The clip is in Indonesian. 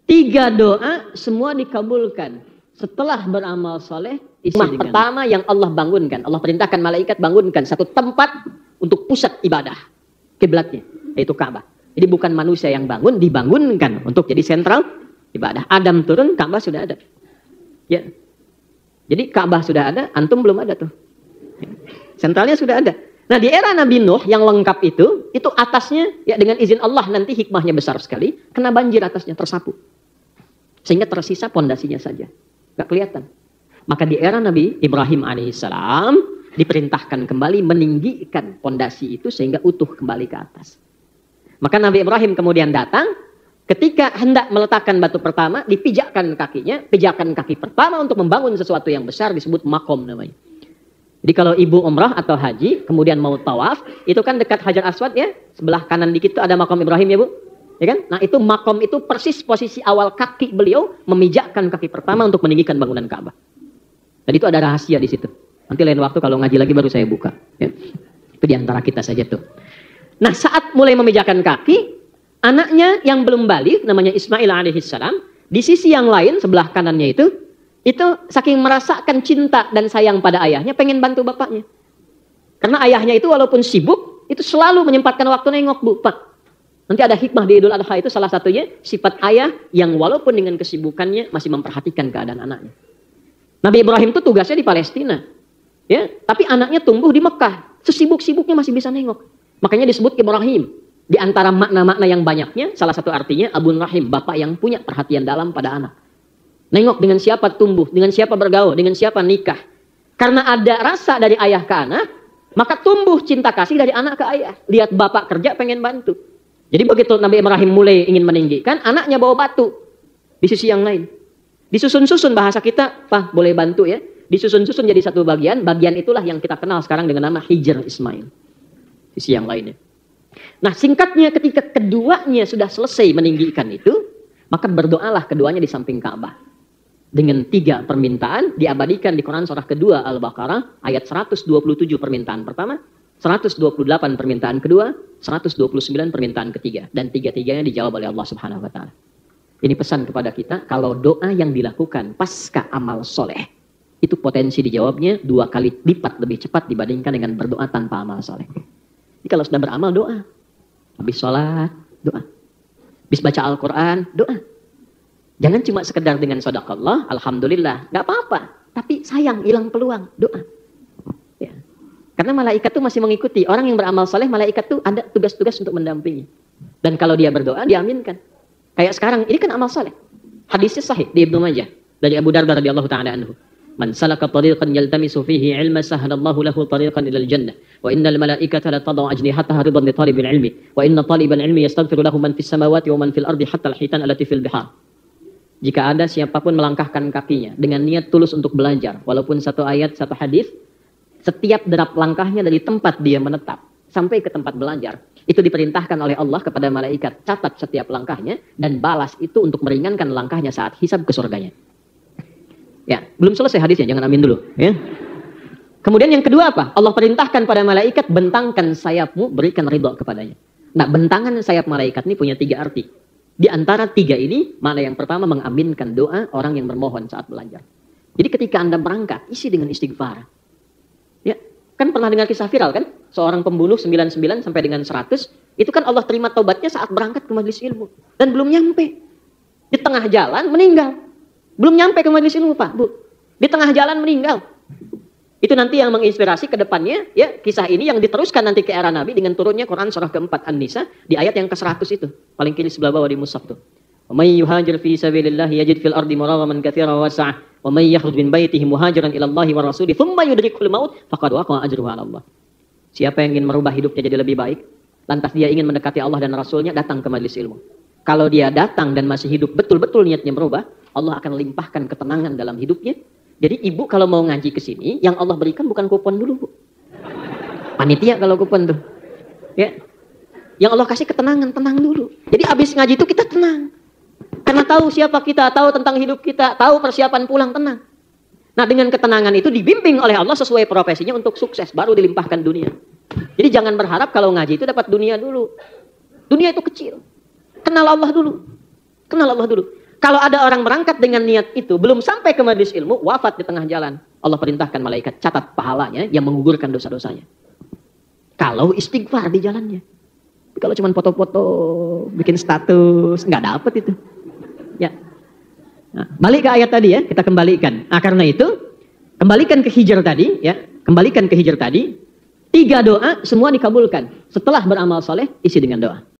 3 doa semua dikabulkan. Setelah beramal soleh, pertama yang Allah bangunkan, Allah perintahkan malaikat bangunkan satu tempat untuk pusat ibadah, kiblatnya, yaitu Ka'bah. Jadi bukan manusia yang bangun, dibangunkan untuk jadi sentral ibadah. Adam turun, Ka'bah sudah ada. Ya. Jadi Ka'bah sudah ada, antum belum ada tuh. Sentralnya sudah ada. Nah di era Nabi Nuh yang lengkap itu atasnya ya dengan izin Allah nanti hikmahnya besar sekali, kena banjir atasnya, tersapu. Sehingga tersisa pondasinya saja. Gak kelihatan. Maka di era Nabi Ibrahim alaihissalam diperintahkan kembali meninggikan pondasi itu sehingga utuh kembali ke atas. Maka Nabi Ibrahim kemudian datang, ketika hendak meletakkan batu pertama, dipijakkan kakinya, pijakan kaki pertama untuk membangun sesuatu yang besar disebut makom namanya. Jadi kalau ibu umrah atau haji, kemudian mau tawaf, itu kan dekat Hajar Aswad ya, sebelah kanan dikit itu ada makom Ibrahim ya Bu. Ya kan? Nah itu makom itu persis posisi awal kaki beliau memijakkan kaki pertama untuk meninggikan bangunan Ka'bah. Dan itu ada rahasia di situ. Nanti lain waktu kalau ngaji lagi baru saya buka. Ya. Itu diantara kita saja tuh. Nah saat mulai memijakkan kaki, anaknya yang belum balik namanya Ismail alaihissalam, di sisi yang lain sebelah kanannya itu saking merasakan cinta dan sayang pada ayahnya, pengen bantu bapaknya. Karena ayahnya itu walaupun sibuk, itu selalu menyempatkan waktu nengok Bu, Pak. Nanti ada hikmah di Idul Adha itu salah satunya sifat ayah yang walaupun dengan kesibukannya masih memperhatikan keadaan anaknya. Nabi Ibrahim itu tugasnya di Palestina. Ya, tapi anaknya tumbuh di Mekah. Sesibuk-sibuknya masih bisa nengok. Makanya disebut Ibrahim. Di antara makna-makna yang banyaknya, salah satu artinya Abun Rahim, bapak yang punya perhatian dalam pada anak. Nengok dengan siapa tumbuh, dengan siapa bergaul, dengan siapa nikah. Karena ada rasa dari ayah ke anak, maka tumbuh cinta kasih dari anak ke ayah. Lihat bapak kerja pengen bantu. Jadi begitu Nabi Ibrahim mulai ingin meninggikan, anaknya bawa batu di sisi yang lain. Disusun-susun bahasa kita, Pak boleh bantu ya. Disusun-susun jadi satu bagian, bagian itulah yang kita kenal sekarang dengan nama Hijr Ismail. Sisi yang lainnya. Nah singkatnya ketika keduanya sudah selesai meninggikan itu, maka berdoalah keduanya di samping Ka'bah. Dengan 3 permintaan diabadikan di Quran surah kedua Al-Baqarah ayat 127 permintaan pertama, 128 permintaan kedua, 129 permintaan ketiga. Dan 3-3-nya dijawab oleh Allah Subhanahu wa Ta'ala. Ini pesan kepada kita, kalau doa yang dilakukan pasca amal soleh, itu potensi dijawabnya 2 kali lipat lebih cepat dibandingkan dengan berdoa tanpa amal soleh. Jadi kalau sudah beramal, doa. Habis sholat, doa. Habis baca Al-Quran, doa. Jangan cuma sekedar dengan shadakallah, alhamdulillah, nggak apa-apa. Tapi sayang, hilang peluang, doa. Ya. Karena malaikat tuh masih mengikuti. Orang yang beramal soleh, malaikat tuh ada tugas-tugas untuk mendampingi. Dan kalau dia berdoa, diaminkan. Kayak sekarang, ini kan amal soleh. Hadisnya sahih di Ibnu Majah. Dari Abu Darda radhiyallahu ta'ala anhu. Man salaka tariqan yaltamisu fihi ilma sahhalallahu lahu tariqan ilal jannah. Wa innal malaikata la tad'u ajnihataha ridan li talibil ilmi. Wa inna talibal ilmi yastaghfiru lahu man fis samawati wa man fil ardi hatta al-hitan allati fil bihar. Jika ada siapapun melangkahkan kakinya dengan niat tulus untuk belajar, walaupun satu ayat, satu hadis, setiap derap langkahnya dari tempat dia menetap sampai ke tempat belajar, itu diperintahkan oleh Allah kepada malaikat, catat setiap langkahnya dan balas itu untuk meringankan langkahnya saat hisab ke surganya. Ya, belum selesai hadisnya, jangan amin dulu. Ya. Kemudian yang kedua apa? Allah perintahkan pada malaikat, bentangkan sayapmu, berikan ridha kepadanya. Nah, bentangan sayap malaikat ini punya 3 arti. Di antara 3 ini, mana yang pertama mengaminkan doa orang yang bermohon saat belajar. Jadi ketika Anda berangkat, isi dengan istighfar. Ya, kan pernah dengar kisah viral kan? Seorang pembunuh 99 sampai dengan 100, itu kan Allah terima taubatnya saat berangkat ke majelis ilmu. Dan belum nyampe. Di tengah jalan meninggal. Belum nyampe ke majelis ilmu Pak, Bu. Di tengah jalan meninggal. Itu nanti yang menginspirasi ke depannya, ya kisah ini yang diteruskan nanti ke era Nabi dengan turunnya Quran surah keempat An-Nisa di ayat yang ke-100 itu. Paling kiri sebelah bawah di mushaf tuh. Wa may yuhajir fi sabilillah yajid fil ardi muragaman katsiran wa wasi'ah wa may yakhruj min baitihi muhajiran ila Allah wa rasulih thumma yudrikul maut faqad waqa'a ajruhu 'ala Allah. Siapa yang ingin merubah hidupnya jadi lebih baik, lantas dia ingin mendekati Allah dan Rasulnya, datang ke majelis ilmu. Kalau dia datang dan masih hidup betul-betul niatnya merubah, Allah akan limpahkan ketenangan dalam hidupnya. Jadi ibu kalau mau ngaji ke sini, yang Allah berikan bukan kupon dulu, Bu. Panitia kalau kupon tuh. Ya. Yang Allah kasih ketenangan, tenang dulu. Jadi habis ngaji itu kita tenang. Karena tahu siapa kita, tahu tentang hidup kita, tahu persiapan pulang, tenang. Nah, dengan ketenangan itu dibimbing oleh Allah sesuai profesinya untuk sukses, baru dilimpahkan dunia. Jadi jangan berharap kalau ngaji itu dapat dunia dulu. Dunia itu kecil. Kenal Allah dulu. Kenal Allah dulu. Kalau ada orang berangkat dengan niat itu, belum sampai ke majelis ilmu, wafat di tengah jalan. Allah perintahkan malaikat, catat pahalanya yang menggugurkan dosa-dosanya. Kalau istighfar di jalannya. Kalau cuma foto-foto, bikin status, nggak dapet itu. Ya. Nah, balik ke ayat tadi ya, kita kembalikan. Nah, karena itu, kembalikan ke Hijr tadi, ya. Kembalikan ke Hijr tadi. 3 doa semua dikabulkan. Setelah beramal soleh, isi dengan doa.